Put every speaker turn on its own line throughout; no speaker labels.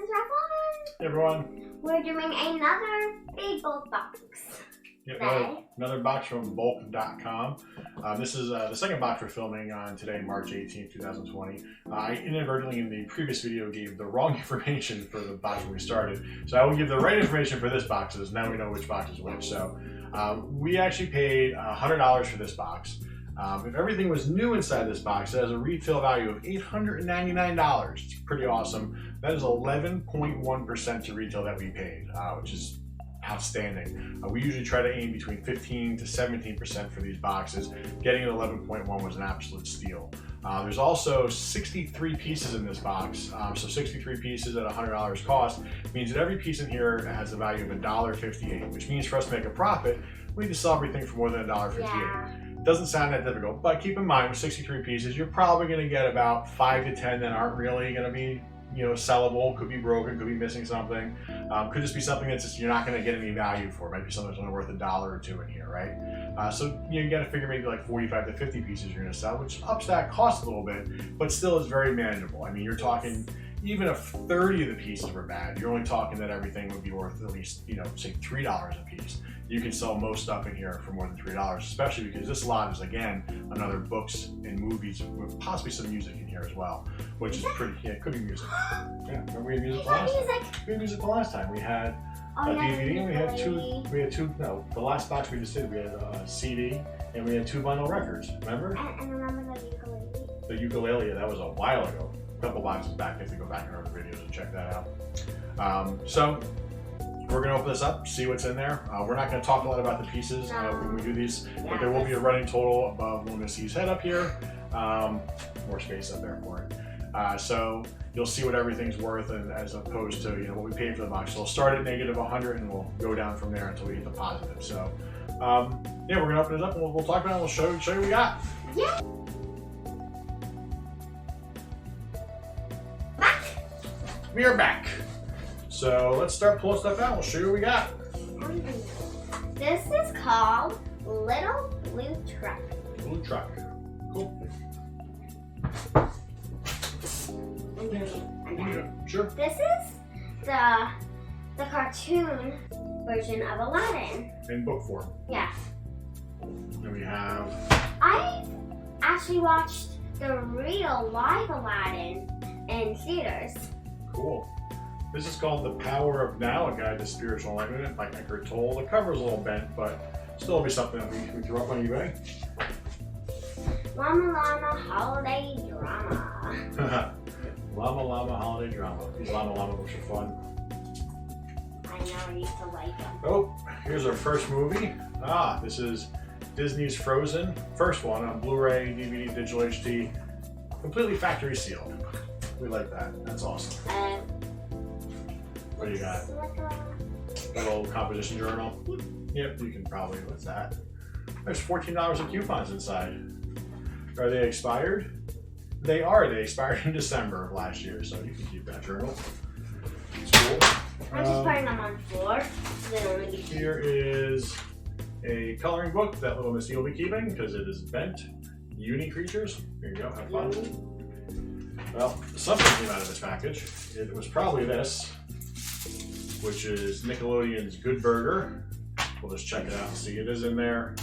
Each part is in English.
is FabFitFun.
Hey everyone.
We're doing another big bulk box.
Yep, another box from bulk.com. This is the second box we're filming on today, March 18th, 2020. I inadvertently in the previous video gave the wrong information for the box when we started. So I will give the right information for this box, now we know which box is which. So we actually paid $100 for this box. If everything was new inside this box, it has a retail value of $899. It's pretty awesome. That is 11.1% to retail that we paid, which is outstanding. We usually try to aim between 15 to 17% for these boxes. Getting an 11.1 was an absolute steal. There's also 63 pieces in this box, so 63 pieces at $100 cost means that every piece in here has a value of $1.58, which means for us to make a profit, we need to sell everything for more than $1.58.
Yeah.
Doesn't sound that difficult, but keep in mind with 63 pieces, you're probably going to get about 5 to 10 that aren't really going to be, sellable. Could be broken, could be missing something. Could just be something that's just you're not going to get any value for. It might be something that's only worth $1 or $2 in here, right? So you got to figure maybe like 45 to 50 pieces you're going to sell, which ups that cost a little bit, but still is very manageable. I mean, you're talking even if 30 of the pieces were bad, you're only talking that everything would be worth at least, say $3 a piece. You can sell most stuff in here for more than $3, especially because this lot is, again, another books and movies with possibly some music in here as well, which is pretty, it could be music. Yeah, remember we had music the last time? We had music the last time. We had a DVD and we had two, the last box we just did, we had a CD and we had 2 vinyl records, remember?
And remember the ukulele?
The ukulele, that was a while ago. A couple boxes back, if you go back in our videos and check that out. So we're going to open this up, see what's in there. We're not going to talk a lot about the pieces when we do these, but there will be a running total above Lunacy's head up here. More space up there for it. So you'll see what everything's worth, and as opposed to what we paid for the box. So we'll start at -100 and we'll go down from there until we hit the positive. So yeah, we're going to open it up and we'll talk about it and we'll show you what we got.
Yeah.
We are back. So let's start pulling stuff out. We'll show you what we got.
This is called Little Blue Truck.
Blue truck. Cool. Sure.
This is the cartoon version of Aladdin.
In book form.
Yeah.
And we have.
I actually watched the real live Aladdin in theaters.
Cool. This is called The Power of Now, A Guide to Spiritual Enlightenment by Eckhart Tolle. The cover's a little bent, but still will be something that we threw up on eBay.
Llama Llama Holiday Drama.
Llama Llama Holiday Drama. These Llama Llama books are fun.
I know, I used to like them.
Oh, here's our first movie. This is Disney's Frozen. First one on Blu-ray, DVD, digital HD. Completely factory sealed. We like that. That's awesome. What do you got?
Like
a little composition journal? Yep, you can probably, what's that? There's $14 in coupons inside. Are they expired? They are. They expired in December of last year, so you can keep that journal. It's cool.
I'm just putting them on the floor.
Here is a coloring book that little Missy will be keeping because it is bent. Uni creatures. Here you go, have fun. Well, something came out of this package. It was probably this, which is Nickelodeon's Good Burger. We'll just check it out and see it is in there.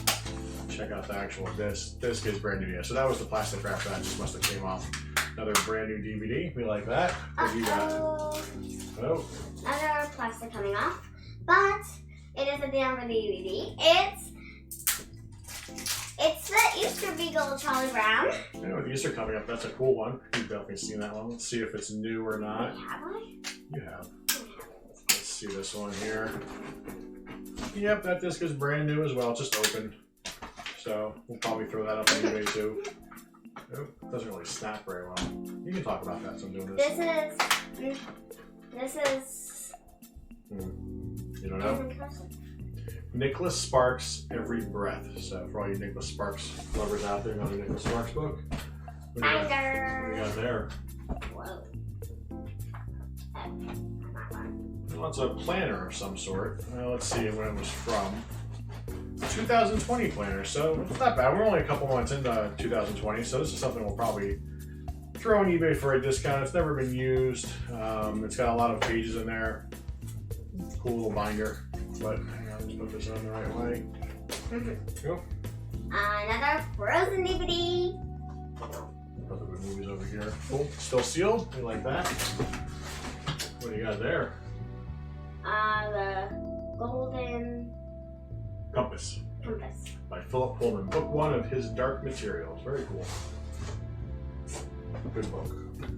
Check out the actual disc. Disc is brand new. Yeah, so that was the plastic wrap that just must have came off. Another brand new DVD. We like that. What do you got? Oh.
Another plastic coming off, but it is at the end of the DVD. It's the Easter Beagle Charlie Brown.
Yeah, with Easter coming up, that's a cool one. You've definitely seen that one. Let's see if it's new or not.
Have I?
You have. Let's see this one here. Yep, that disc is brand new as well, just open. So we'll probably throw that up anyway too. Oh, it doesn't really snap very well. You can talk about that, so I'm doing this.
This is.
You don't know? Nicholas Sparks' Every Breath. So for all you Nicholas Sparks lovers out there, another Nicholas Sparks book. What do you got there?
Whoa.
Well, it's a planner of some sort. Let's see when it was from. 2020 planner, so it's not bad. We're only a couple months into 2020, so this is something we'll probably throw on eBay for a discount. It's never been used. It's got a lot of pages in there. Cool little binder. But hang on, let's put this on the right way. Go.
Another Frozen DVD.
Other movies over here. Cool. Still sealed. We like that. What do you got there?
The Golden
Compass.
Compass.
By Philip Pullman. Book 1 of his Dark Materials. Very cool. Good book.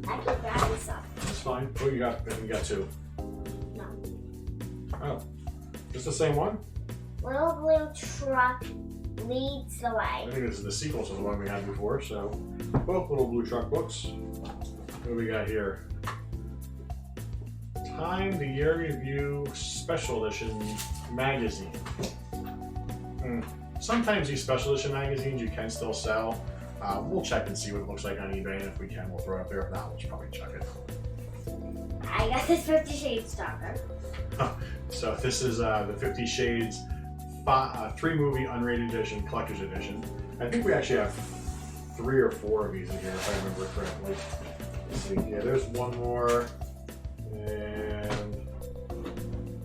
I keep grabbing stuff.
That's fine. Oh, you got 2.
No.
Oh. Just the same one?
Little blue truck leads the
I
way.
think this is the sequel to the one we had before, so both little blue truck books. What do we got here? Time the Year Review Special Edition magazine. Sometimes these special edition magazines you can still sell. We'll check and see what it looks like on eBay, and if we can, we'll throw it up there. If not, we'll just probably chuck it.
I got this 50 Shades stalker.
So this is the 50 Shades 3-movie unrated edition, collector's edition. I think we actually have 3 or 4 of these in here, if I remember correctly. Let's see. Yeah, there's one more. And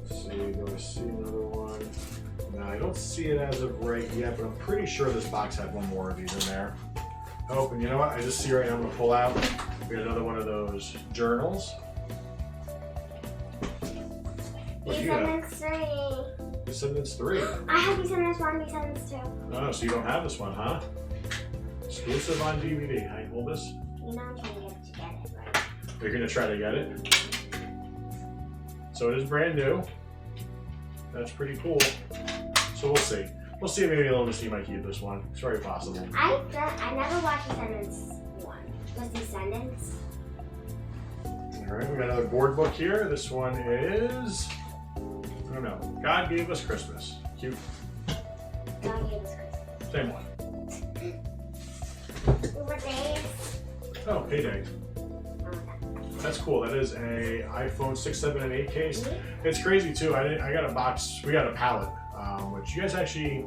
let's see, do I see another one? No, I don't see it as of right yet, but I'm pretty sure this box had one more of these in there. Oh, and you know what? I just see right now, I'm gonna pull out. We got another one of those journals. What do you got?
Descendants 3.
Descendants 3.
I have Descendants 1, Descendants 2.
Oh, so you don't have this one, huh? Exclusive on DVD. How you hold this?
You know I'm trying to get it, right?
You're gonna try to get it. So it is brand new. That's pretty cool. So we'll see. We'll see if maybe Little Missy might keep this one. It's very possible.
I never watched Descendants 1. Just Descendants.
Alright, we got another board book here. This one is, I don't know, God Gave Us Christmas. Cute.
God gave us Christmas.
Same one.
What days?
Oh, Payday. That's cool. That is a iPhone 6, 7, and 8 case. It's crazy too. I got a box. We got a pallet, which you guys actually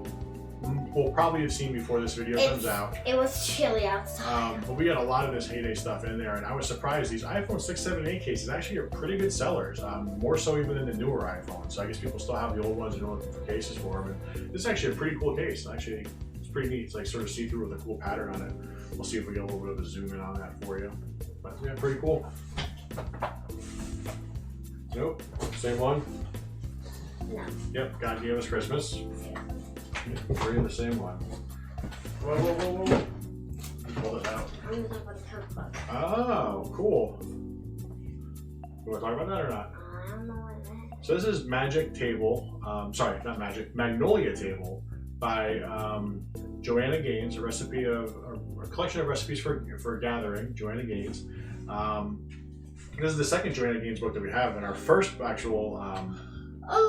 will probably have seen before this video comes out.
It was chilly outside.
But we got a lot of this heyday stuff in there, and I was surprised. These iPhone 6, 7, and 8 cases actually are pretty good sellers. More so even than the newer iPhones. So I guess people still have the old ones and are looking for cases for them. And this is actually a pretty cool case. Actually, it's pretty neat. It's like sort of see-through with a cool pattern on it. We'll see if we get a little bit of a zoom in on that for you. But yeah, pretty cool. Nope, same one.
No.
Yep, God Gave Us Christmas. Three of the same one. Whoa, whoa, whoa, whoa. Pull it out.
I'm gonna talk about the cookbook.
Oh, cool. You want to talk about that or not?
I don't know what that is.
So this is Magic Table. Sorry, not Magic. Magnolia Table by Joanna Gaines. A recipe of a collection of recipes for gathering. Joanna Gaines. This is the second Joanna Gaines book that we have. In our first actual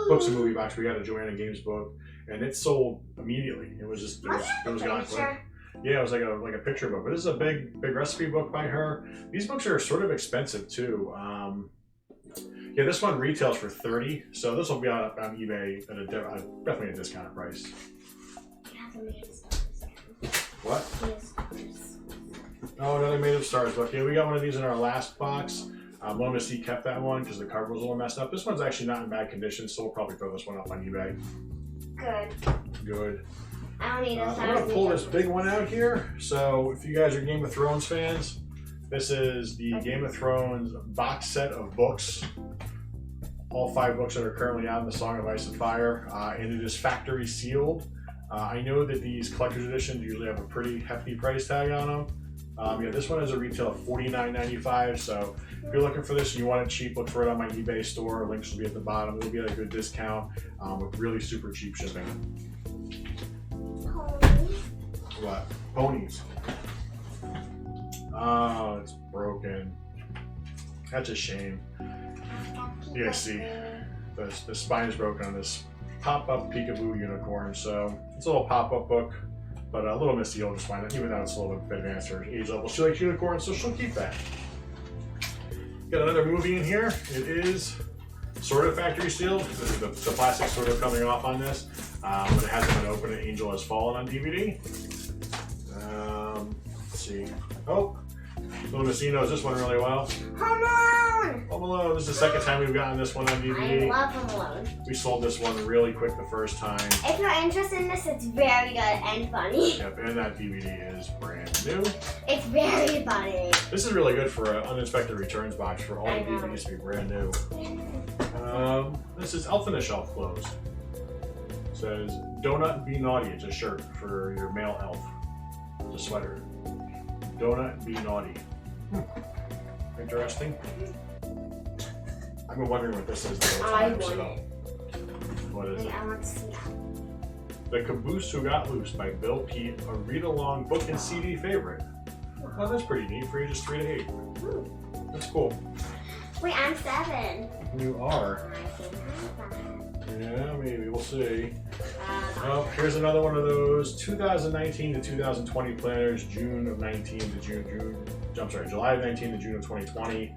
Books and Movie box, we got a Joanna Gaines book, and it sold immediately. It was just it was gone quick. Yeah, it was like a picture book. But this is a big recipe book by her. These books are sort of expensive too. Yeah, this one retails for $30, so this will be on eBay at definitely a discounted price. What? Oh, another Made of Stars book. Yeah, we got one of these in our last box. Little Missy kept that one because the cover was a little messed up. This one's actually not in bad condition, so we'll probably throw this one up on eBay.
Good.
Good.
I don't need this.
I'm going to pull this big one out here. So if you guys are Game of Thrones fans, this is the Game of Thrones box set of books. All 5 books that are currently out in the Song of Ice and Fire, and it is factory sealed. I know that these collector's editions usually have a pretty hefty price tag on them. Yeah, this one has a retail of $49.95, so if you're looking for this and you want it cheap, look for it on my eBay store. Links will be at the bottom. It'll be at a good discount with really super cheap shipping. What? Ponies. Oh, it's broken. That's a shame. You guys see, the spine is broken on this pop-up peekaboo unicorn, so it's a little pop-up book. But Little Missy will just find it, even though it's a little bit advanced her age level. She likes unicorns, so she'll keep that. Got another movie in here. It is sort of factory sealed. The plastic's sort of coming off on this, but it hasn't been opened. An Angel Has Fallen on DVD. Let's see. Oh, Little Missy knows this one really well.
Home Alone!
Home Alone. This is the second time we've gotten this one on DVD.
I love Home Alone.
We sold this one really quick the first time.
If you're interested in this, it's very good and funny.
Yep, and that DVD is brand new.
It's very funny.
This is really good for an unexpected returns box for all the DVDs to be brand new. This is Elf on the Shelf clothes. It says, Donut Be Naughty. It's a shirt for your male elf. It's a sweater. Donut Be Naughty. Interesting. I've been wondering what this is the whole time. What is it?
I want to see that.
The Caboose Who Got Loose by Bill Pete, a read-along book and CD favorite. Oh, that's pretty neat for ages 3 to 8. That's cool.
Wait, I'm 7.
You are.
I can have that.
Yeah, maybe. We'll see. Oh, here's another one of those 2019 to 2020 planners, July of 19 to June of 2020.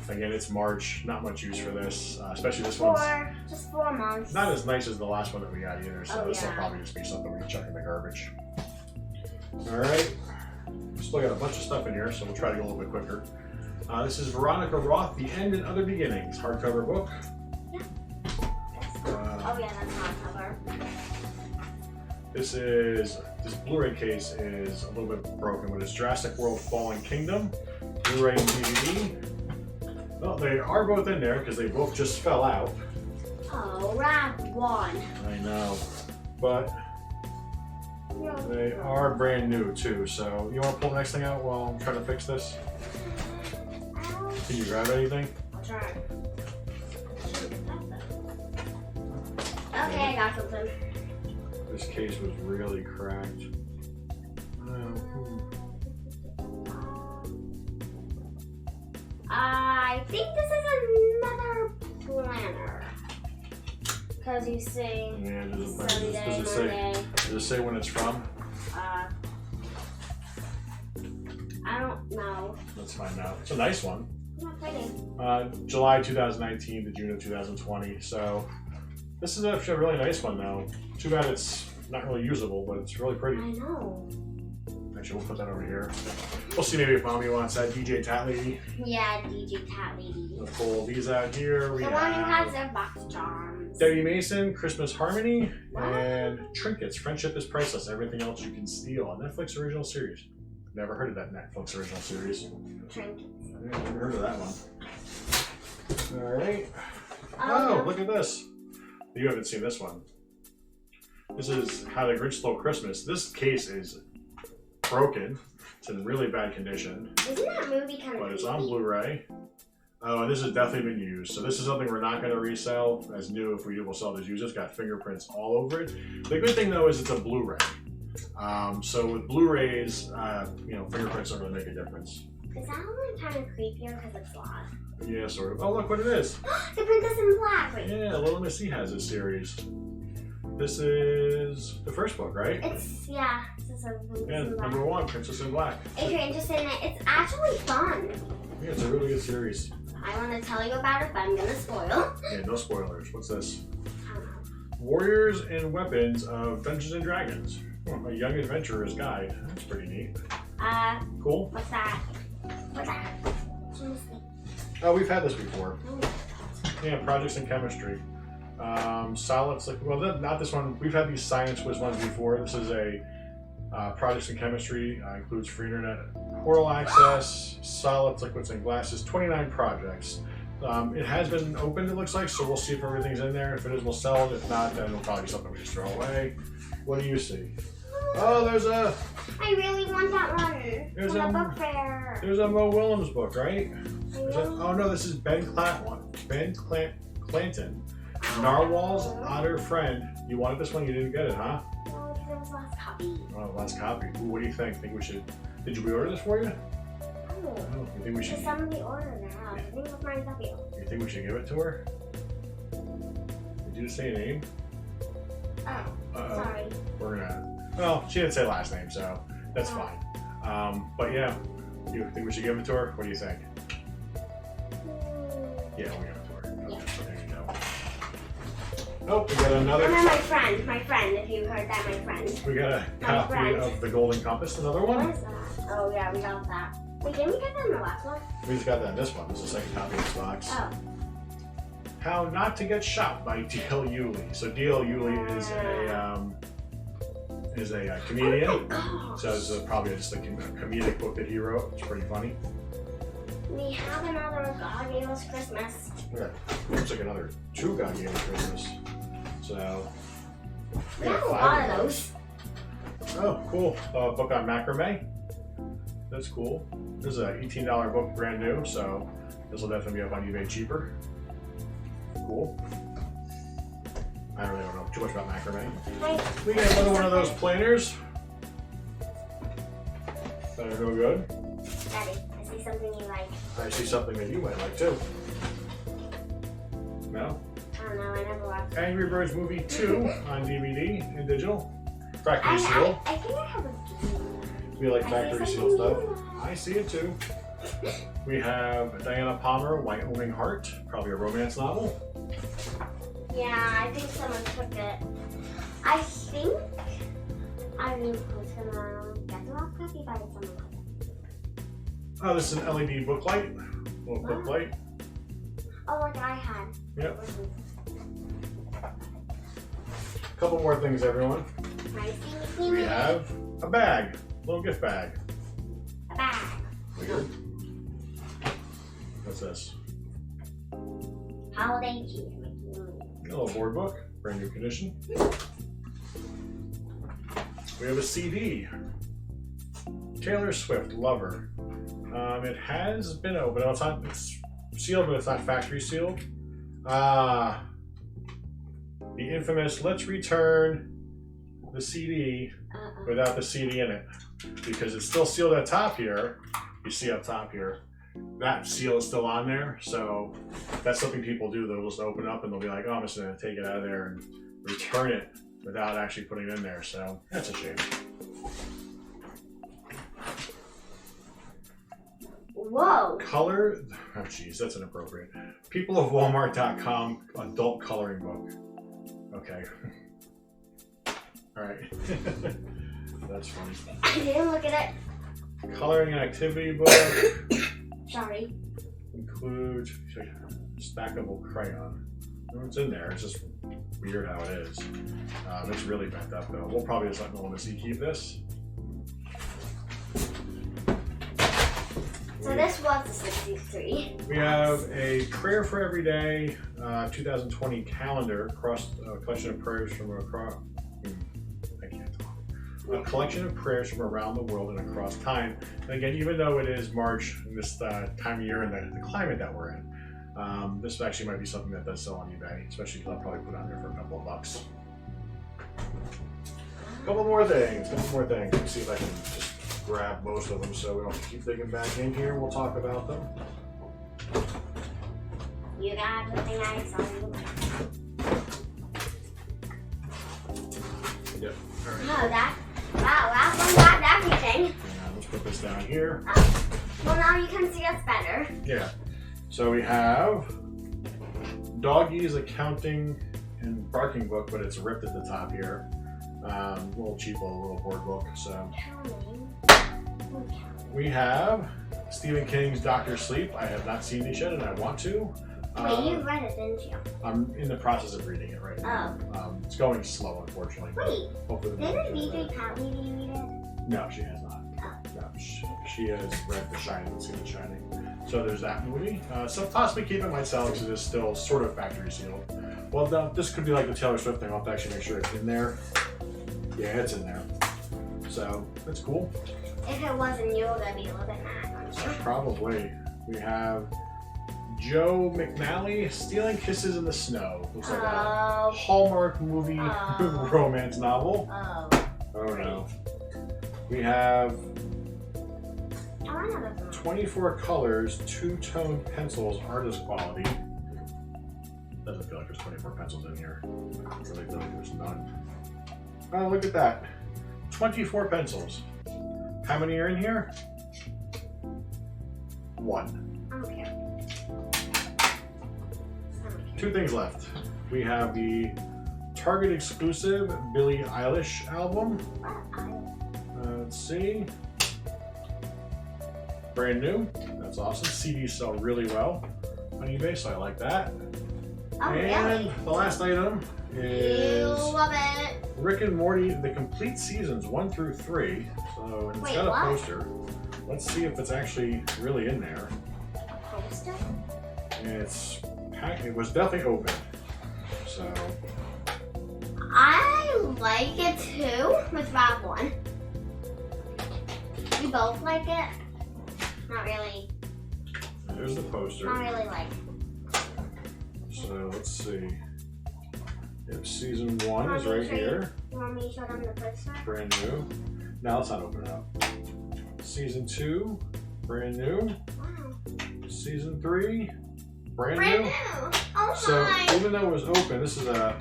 Again, it's March. Not much use for this, especially this one.
Just 4 months.
Not as nice as the last one that we got either, so this will
yeah.
probably just be something we can chuck in the garbage. All right. Still got a bunch of stuff in here, so we'll try to go a little bit quicker. This is Veronica Roth, The End and Other Beginnings, hardcover book.
Oh yeah, that's hardcover.
This Blu-ray case is a little bit broken, but it's Jurassic World Fallen Kingdom, Blu-ray and DVD. Well, they are both in there because they both just fell out.
Oh, wrap one.
I know, but they are brand new too. So you want to pull the next thing out while I'm trying to fix this? Can you grab anything?
I'll try. Okay, I got something.
This case was really cracked.
I think this is another planner. Because you see,
Yeah,
Sunday, Monday.
Does it say when it's from?
I don't know.
Let's find out. It's a nice one.
Not pretty.
July 2019 to June of 2020. So this is actually a really nice one though. Too bad it's not really usable, but it's really pretty.
I know.
Actually, we'll put that over here. We'll see maybe if Mommy wants that DJ Tat Lady.
Yeah, DJ Tat Lady.
We'll pull these out here. We
The one who
have
has their BoxyCharms.
Debbie Mason, Christmas Harmony,
What?
and Trinkets, Friendship is Priceless, Everything Else You Can Steal, a Netflix original series. Never heard of that Netflix original series.
Trinkets.
Yeah, never heard of that one. Alright.
Oh,
Oh, look at this. You haven't seen this one. This is How the Grinch Stole Christmas. This case is broken. It's in really bad condition.
Isn't that movie kind of
But it's on Blu-ray. Oh, and this has definitely been used. So this is something we're not going to resell as new if we will sell this used. It's got fingerprints all over it. The good thing though is it's a Blu-ray. So with Blu-rays, fingerprints don't really make a difference.
Is that one kind of creepier because it's lost?
Yeah, sort of. Oh, look what it is.
The Princess in Black. Wait.
Yeah, Little Missy has this series. This is the first book, right?
It's, yeah. This is a Princess
Yeah,
in Black.
number 1, Princess in Black.
If you're interested in it, it's actually fun.
Yeah, it's a really good series.
I want to tell you about it, but I'm going to spoil.
Yeah, no spoilers. What's this?
I don't know.
Warriors and Weapons of Dungeons and Dragons. A young adventurer's guide. That's pretty neat. Cool.
What's that? What's that? Let me see.
Oh, we've had this before. Yeah, Projects in Chemistry. Solids, not this one. We've had these Science Quiz ones before. This is a Projects in Chemistry. Includes free internet portal access, solids, liquids, and gases. 29 projects. It has been opened, it looks like, so we'll see if everything's in there. If it is, we'll sell it. If not, then it'll probably be something we just throw away. What do you see? Oh, there's a...
I really want that one.
There's
from the
a-
book fair.
There's a Mo Willems book, right?
I
Oh no, this is Ben Clanton. Narwhal's Otter Friend. You wanted this one, you didn't get it, huh?
No, because it was last copy.
Oh, last copy. Ooh, what do you think? Think we should... Did we order this for you?
Oh.
Oh, you think we should...
Somebody ordered it out. I think it was my copy.
You think we should give it to her? Did you say a name?
Oh,
Uh-oh.
sorry.
We're gonna... Well, she didn't say last name, so that's fine. But yeah, you think we should give it to her? What do you think? Yeah, we'll give it to her. Okay, so there you go. Oh, we got another...
And then my friend, if you heard that, my friend.
We got a copy of The Golden Compass, another
What
one.
is that? Oh yeah, we got that. Wait, didn't we get that in the last one?
We just got that in this one. This is the second copy of this box.
Oh.
How Not to Get Shot by D.L. Yulee. So D.L. Yulee is a comedian.
Oh my gosh.
So it's probably just a comedic book that he wrote. It's pretty funny.
We have another God Gave Us Christmas.
Yeah, looks like another 2 God Gave Us Christmas. So
We have a lot of those.
Oh, cool. Book on macrame. That's cool. This is an $18 book, brand new, so this will definitely be up on eBay cheaper. Cool. I really don't know too much about macrame. We got another one of those planners that are no good.
Daddy, I see something you like.
I see something that you might like too. No?
I don't know, I never watched it.
Angry Birds Movie 2 on DVD and digital. Factory seal.
I think I have a game.
We like factory seal stuff. I see it too. We have Diana Palmer, Wyoming Heart, probably a romance novel.
Yeah, I think someone took it. I think I was gonna get the last copy, but someone took it.
Oh, this is an LED book light. Little book light.
Oh, like I had.
Yep. Couple more things, everyone. We have a bag, little gift bag.
A bag.
Weird. What's this?
Holiday cheese.
A little board book, brand new condition. We have a CD. Taylor Swift, Lover. It has been opened. It's sealed, but it's not factory sealed. The infamous "Let's return the CD without the CD in it," because it's still sealed at top here. You see up top here, that seal is still on there. So that's something people do. They'll just open up and they'll be like, "Oh, I'm just gonna take it out of there and return it without actually putting it in there." So that's a shame.
Whoa.
Color, oh geez, that's inappropriate. Peopleofwalmart.com adult coloring book. Okay. All right. That's funny.
I didn't look at it.
Coloring and activity book.
Sorry.
Includes stackable crayon. It's in there. It's just weird how it is. It's really bent up though. We'll probably just let no one to see keep this.
So this was a 63.
We have a Prayer for Every Day 2020 calendar, collection of prayers from across. I can't talk. A collection of prayers from around the world and across time. And again, even though it is March, this time of year and the climate that we're in, this actually might be something that does sell on eBay, especially because I'll probably put it on there for a couple of bucks. Couple more things. Let's see if I can just grab most of them so we don't keep digging back in here. We'll talk about them.
You got everything I saw you.
Yep. All right.
Oh, that one got everything.
Yeah, let's put this down here.
Well, now you can see us better.
Yeah. So we have Doggy's Accounting and Barking Book, but it's ripped at the top here. A little cheap little board book. So we have Stephen King's Dr. Sleep. I have not seen these yet, and I want to.
Wait, you read it, didn't you?
I'm in the process of reading it right now.
Oh.
It's going slow, unfortunately.
Wait,
hopefully
didn't BJ Patty read it?
No, she has not.
Oh.
No, she has read The Shining and seen The Shining. So there's that movie. So possibly keep it myself because it is still sort of factory sealed. Well, this could be like the Taylor Swift thing. I'll have to actually make sure it's in there. Yeah, it's in there. So that's cool.
If it wasn't you, that'd be a little bit mad, wouldn't you?
Probably. We have Joe McNally, Stealing Kisses in the Snow. Looks like a Hallmark movie romance novel. Oh no. We have 24 colors, 2-toned pencils, artist quality. Doesn't feel like there's 24 pencils in here. I really feel like there's none. Oh, look at that. 24 pencils. How many are in here? 1.
Okay.
2 things left. We have the Target exclusive Billie Eilish album. Let's see. brand new. That's awesome. CDs sell really well on eBay, so I like that.
Oh,
and
really?
the last item is
You love it.
Rick and Morty, the complete seasons 1 through 3. So it's
Wait,
got a
what?
poster. Let's see if it's actually really in there.
A poster?
It's packed. It was definitely open. So
I like it too with that one. We both like it. Not really.
there's the poster.
Not really like.
So let's see. Yep, season 1 is
Want me to
right
show you-
here.
You want me to show them the poster?
Brand new. Now let's not open it up. Season 2, brand new.
Wow.
Season 3, brand
Brand
new.
new. Oh
So
my.
even though it was open, this is a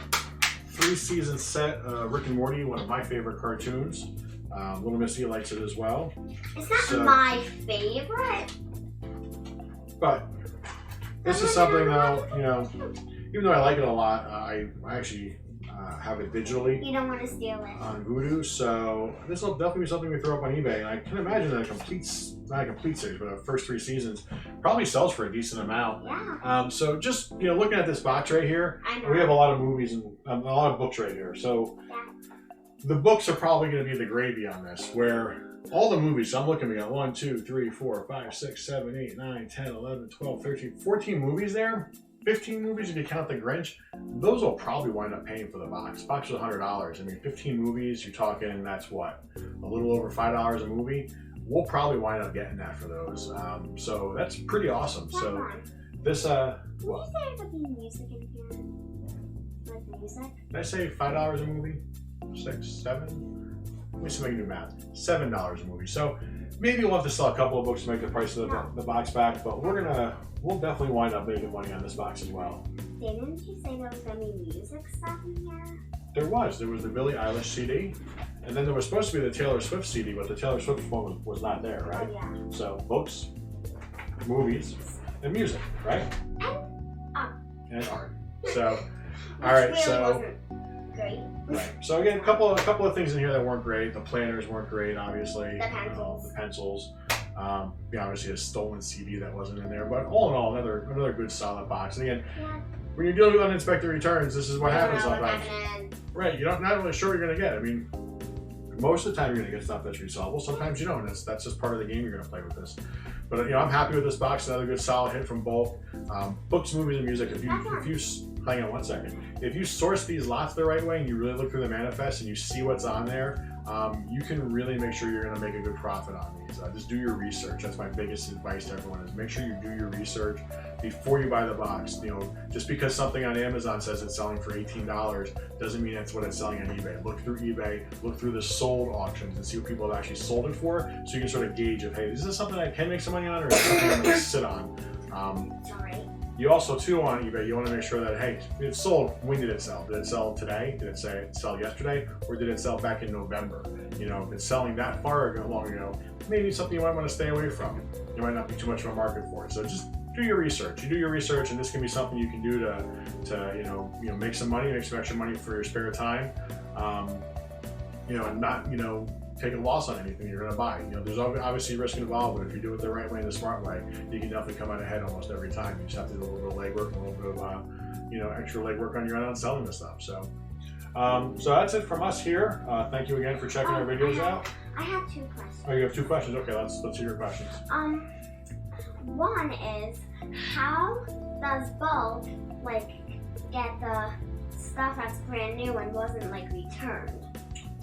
3-season set. Rick and Morty, one of my favorite cartoons. Little Missy likes it as well.
It's not
So-
my favorite.
But this is something though, you know, even though I like it a lot, I actually have it digitally
You don't want to steal it.
on Voodoo, so this will definitely be something we throw up on eBay. And I can imagine that not a complete series, but the first 3 seasons probably sells for a decent amount.
Yeah.
So just, you know, looking at this box right here,
I know.
we have a lot of movies and a lot of books right here. So
Yeah.
the books are probably going to be the gravy on this, where all the movies, I'm looking at 1, 2, 3, 4, 5, 6, 7, 8, 9, 10, 11, 12, 13, 14 movies there. 15 movies if you count the Grinch. Those will probably wind up paying for the box. The box was $100. I mean, 15 movies, you're talking, that's what? A little over $5 a movie. We'll probably wind up getting that for those. So that's pretty awesome.
Come
So
on.
this,
Can
what?
you say there be music in here? Like music?
Did I say $5 a movie? 6, 7? Let me see if I can do math. $7 a movie. So maybe we'll have to sell a couple of books to make the price of the box back, but we'll definitely wind up making money on this box as well.
Didn't you say there was gonna be music stuff in here?
There was the Billie Eilish CD, and then there was supposed to be the Taylor Swift CD, but the Taylor Swift one was not there, right?
Oh yeah.
So books, movies, and music, right? And art. So, all right,
Which really
so.
wasn't great.
Right. So again, a couple of things in here that weren't great. The planners weren't great, obviously.
The pencils.
The pencils. Obviously a stolen CD that wasn't in there. But all in all, another good solid box. And again,
Yeah.
when you're dealing with uninspected returns, this is what
I don't
happens
know what
sometimes.
happened.
Right. You're not really sure what you're gonna get. I mean, most of the time you're gonna get stuff that's resellable. Sometimes you don't. That's just part of the game you're gonna play with this. But you know, I'm happy with this box. Another good solid hit from both books, movies, and music. If you hang on one second. If you source these lots the right way and you really look through the manifest and you see what's on there, you can really make sure you're going to make a good profit on these. Just do your research. That's my biggest advice to everyone: is make sure you do your research before you buy the box. You know, just because something on Amazon says it's selling for $18 doesn't mean that's what it's selling on eBay. Look through eBay, look through the sold auctions, and see what people have actually sold it for, so you can sort of gauge if, hey, is this something I can make some money on, or is this something I'm going to sit on?
Sorry.
You also, too, on eBay, you want to make sure that, hey, it sold, when did it sell? Did it sell today? Did it sell yesterday? Or did it sell back in November? You know, if it's selling that far long ago, maybe it's something you might want to stay away from. You might not be too much of a market for it. So just do your research. You do your research, and this can be something you can do to you know, make some money, make some extra money for your spare time. You know, and not, you know, take a loss on anything you're going to buy. You know, there's obviously risk involved, but if you do it the right way and the smart way, you can definitely come out ahead almost every time. You just have to do a little bit of legwork, and a little bit of you know, extra legwork on your own on selling this stuff. So, so that's it from us here. Thank you again for checking our videos out.
I have 2 questions.
Oh, you have 2 questions. Okay, let's hear your questions.
One is, how does bulk get the stuff that's brand new and wasn't returned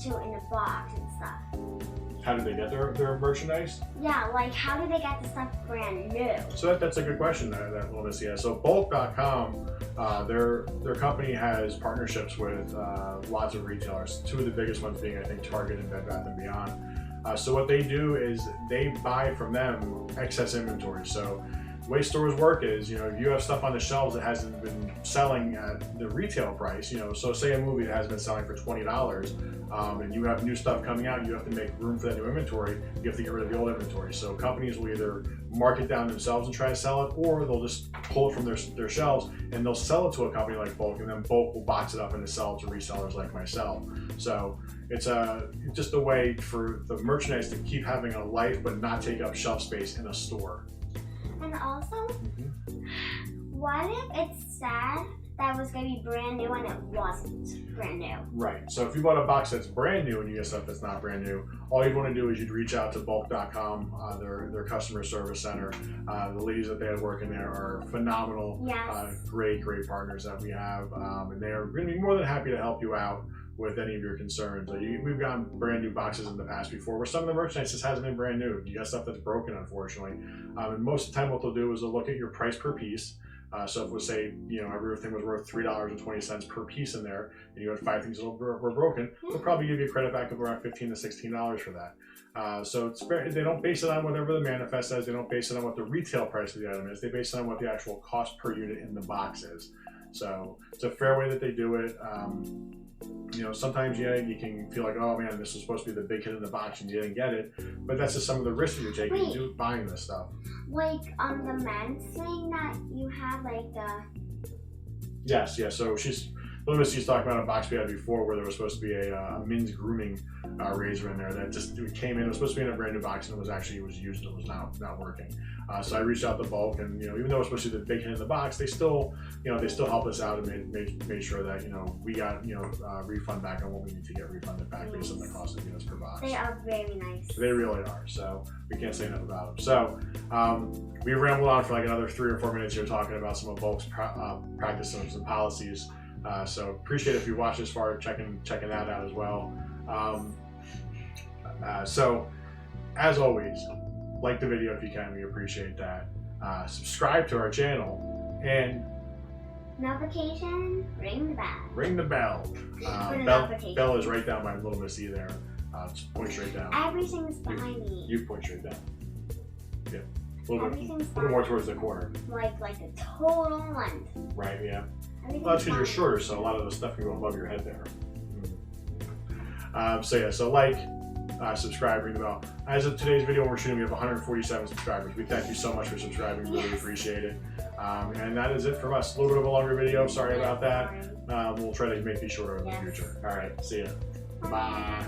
to in a box and stuff?
How did they get their merchandise?
Yeah, how did they get the stuff brand new?
So that's a good question that Little Missy has. So bulk.com, their company has partnerships with lots of retailers. 2 of the biggest ones being, I think, Target and Bed Bath & Beyond. So what they do is they buy from them excess inventory. So the way stores work is, you know, if you have stuff on the shelves that hasn't been selling at the retail price, you know, so say a movie that has been selling for $20, and you have new stuff coming out, you have to make room for that new inventory, you have to get rid of the old inventory. So companies will either mark it down themselves and try to sell it, or they'll just pull it from their shelves and they'll sell it to a company like Bulk, and then Bulk will box it up and sell it to resellers like myself. So it's just a way for the merchandise to keep having a life but not take up shelf space in a store.
And also, what if it's sad that it was going to be brand new and it wasn't brand new?
Right. So if you bought a box that's brand new and you get stuff that's not brand new, all you'd want to do is you'd reach out to bulk.com, their customer service center. The ladies that they have working there are phenomenal, great partners that we have, and they are going to be more than happy to help you out with any of your concerns. We've gotten brand new boxes in the past before where some of the merchandise just hasn't been brand new. You got stuff that's broken, unfortunately. And most of the time what they'll do is they'll look at your price per piece. So if we say, you know, everything was worth $3.20 per piece in there, and you had 5 things that were broken, they'll probably give you a credit back of around $15 to $16 for that. So they don't base it on whatever the manifest says. They don't base it on what the retail price of the item is. They base it on what the actual cost per unit in the box is. So it's a fair way that they do it. You know, sometimes you can feel like, oh man, this was supposed to be the big hit in the box and you didn't get it, but that's just some of the risks that you're taking buying this stuff.
Like on the men's thing that you had, like the...
Yes, so she's talking about a box we had before where there was supposed to be a men's grooming razor in there that just came in. It was supposed to be in a brand new box and it was used and it was not working. So I reached out to Bulk, and you know, even though it was supposed to be the big hit in the box, they still helped us out and made sure that, you know, we got, you know, refund back on what we need to get refunded back based on the cost of units per box.
They are very nice.
They really are. So we can't say enough about them. So we rambled on for like another 3 or 4 minutes here talking about some of Bulk's practices and policies. So appreciate it if you watched this far, checking that out as well. So as always, like the video if you can, we appreciate that. Subscribe to our channel and
notification, ring the bell.
Ring the bell. Bell is right down my little missy there. Just point straight down.
Everything's behind me.
You point straight down. Yeah. A little more towards the corner.
Like the total length.
Right, yeah. Well, that's because you're shorter, so a lot of the stuff can go above your head there. So like, subscribe, ring the bell. As of today's video, we're shooting, we have 147 subscribers. We thank you so much for subscribing. Really appreciate it. And that is it from us. A little bit of a longer video. Sorry about that. We'll try to make these shorter in the future. All right. See ya. Bye.